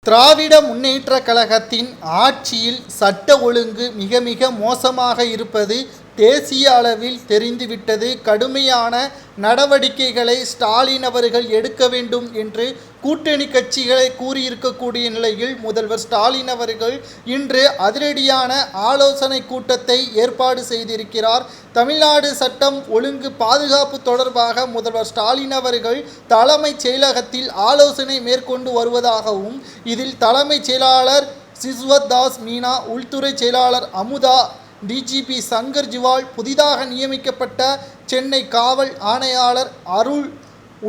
திராவிட முன்னேற்றக் கழகத்தின் ஆட்சியில் சட்ட ஒழுங்கு மிக மிக மோசமாக இருப்பது தேசிய அளவில் தெரிந்துவிட்டது. கடுமையான நடவடிக்கைகளை ஸ்டாலின் அவர்கள் எடுக்க வேண்டும் என்று கூட்டணி கட்சிகளை கூறியிருக்கக்கூடிய நிலையில் முதல்வர் ஸ்டாலின் அவர்கள் இன்று அதிரடியான ஆலோசனை கூட்டத்தை ஏற்பாடு செய்திருக்கிறார். தமிழ்நாடு சட்டம் ஒழுங்கு பாதுகாப்பு தொடர்பாக முதல்வர் ஸ்டாலின் அவர்கள் தலைமைச் செயலகத்தில் ஆலோசனை மேற்கொண்டு வருவதாகவும், இதில் தலைமைச் செயலாளர் சிஸ்வத் தாஸ் மீனா, உள்துறை செயலாளர் அமுதா, டிஜிபி சங்கர் ஜிவால், புதிதாக நியமிக்கப்பட்ட சென்னை காவல் ஆணையாளர் அருள்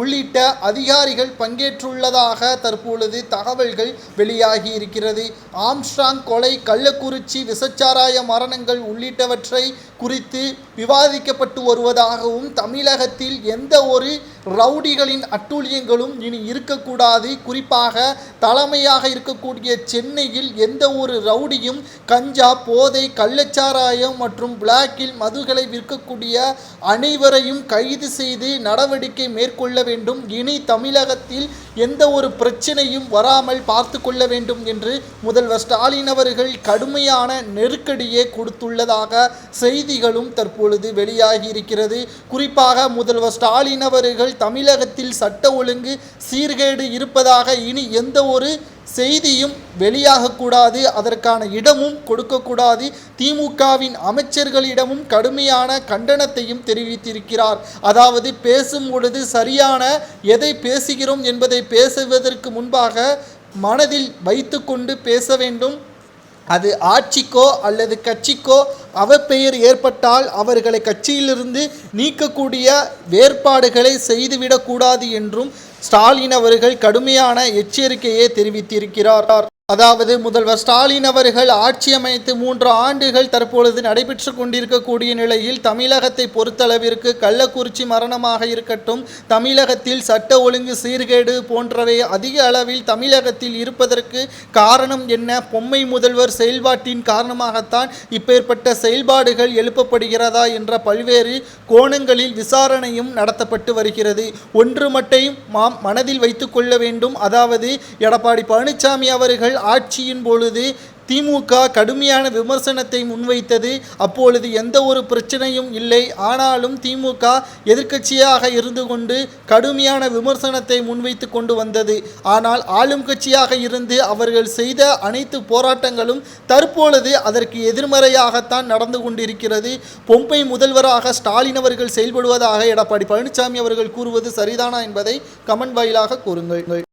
உள்ளிட்ட அதிகாரிகள் பங்கேற்றுள்ளதாக தற்பொழுது தகவல்கள் வெளியாகி இருக்கிறது. ஆம்ஸ்ட்ராங் கொலை, கள்ளக்குறிச்சி விசச்சாராய மரணங்கள் உள்ளிட்டவற்றை குறித்து விவாதிக்கப்பட்டு வருவதாகவும், தமிழகத்தில் எந்த ஒரு ரவுடிகளின் அட்டூழியங்களும் இனி இருக்கக்கூடாது, குறிப்பாக தலைமையாக இருக்கக்கூடிய சென்னையில் எந்த ஒரு ரவுடியும் கஞ்சா, போதை, கள்ளச்சாராயம் மற்றும் பிளாக்கில் மதுகளை விற்கக்கூடிய அனைவரையும் கைது செய்து நடவடிக்கை மேற்கொள்ள வேண்டும். இனி தமிழகத்தில் எந்த ஒரு பிரச்சனையும் வராமல் பார்த்து கொள்ள வேண்டும் என்று முதல்வர் ஸ்டாலின் அவர்கள் கடுமையான நெருக்கடியை கொடுத்துள்ளதாக செய்திகளும் தற்பொழுது வெளியாகி இருக்கிறது. குறிப்பாக முதல்வர் ஸ்டாலின் அவர்கள் தமிழகத்தில் சட்ட ஒழுங்கு சீர்கேடு இருப்பதாக இனி எந்த ஒரு செய்தியும் வெளியாகக்கூடாது, அதற்கான இடமும் கொடுக்கக்கூடாது. திமுகவின் அமைச்சர்களிடமும் கடுமையான கண்டனத்தையும் தெரிவித்திருக்கிறார். அதாவது பேசும் பொழுது சரியான எதை பேசுகிறோம் என்பதை பேசுவதற்கு முன்பாக மனதில் வைத்து கொண்டு பேச வேண்டும். அது ஆட்சிக்கோ அல்லது கட்சிக்கோ அவப்பெயர் ஏற்பட்டால் அவர்களை கட்சியிலிருந்து நீக்கக்கூடிய வேறுபாடுகளை செய்துவிடக்கூடாது என்றும் ஸ்டாலின் அவர்கள் கடுமையான எச்சரிக்கையை தெரிவித்திருக்கிறார். அதாவது முதல்வர் ஸ்டாலின் அவர்கள் ஆட்சி அமைத்து 3 ஆண்டுகள் தற்பொழுது நடைபெற்று கொண்டிருக்கக்கூடிய நிலையில் தமிழகத்தை பொறுத்தளவிற்கு கள்ளக்குறிச்சி மரணமாக இருக்கட்டும், தமிழகத்தில் சட்ட ஒழுங்கு சீர்கேடு போன்றவை அதிக அளவில் தமிழகத்தில் இருப்பதற்கு காரணம் என்ன? பொம்மை முதல்வர் செயல்பாட்டின் காரணமாகத்தான் இப்பேற்பட்ட செயல்பாடுகள் எழுப்பப்படுகிறதா என்ற பல்வேறு கோணங்களில் விசாரணையும் நடத்தப்பட்டு வருகிறது. ஒன்று மட்டும் மனதில் வைத்து கொள்ள வேண்டும். அதாவது எடப்பாடி பழனிசாமி அவர்கள் ஆட்சியின் பொழுது திமுக கடுமையான விமர்சனத்தை முன்வைத்தது. அப்பொழுது எந்த ஒரு பிரச்சனையும் இல்லை. ஆனாலும் திமுக எதிர்க்கட்சியாக இருந்து கொண்டு கடுமையான விமர்சனத்தை முன்வைத்து கொண்டு வந்தது. ஆனால் ஆளும் கட்சியாக இருந்து அவர்கள் செய்த அனைத்து போராட்டங்களும் தற்பொழுது அதற்கு எதிர்மறையாகத்தான் நடந்து கொண்டிருக்கிறது. பொம்மை முதல்வராக ஸ்டாலின் அவர்கள் செயல்படுவதாக எடப்பாடி பழனிசாமி அவர்கள் கூறுவது சரிதானா என்பதை கமெண்ட் வாயிலாக கூறுங்கள்.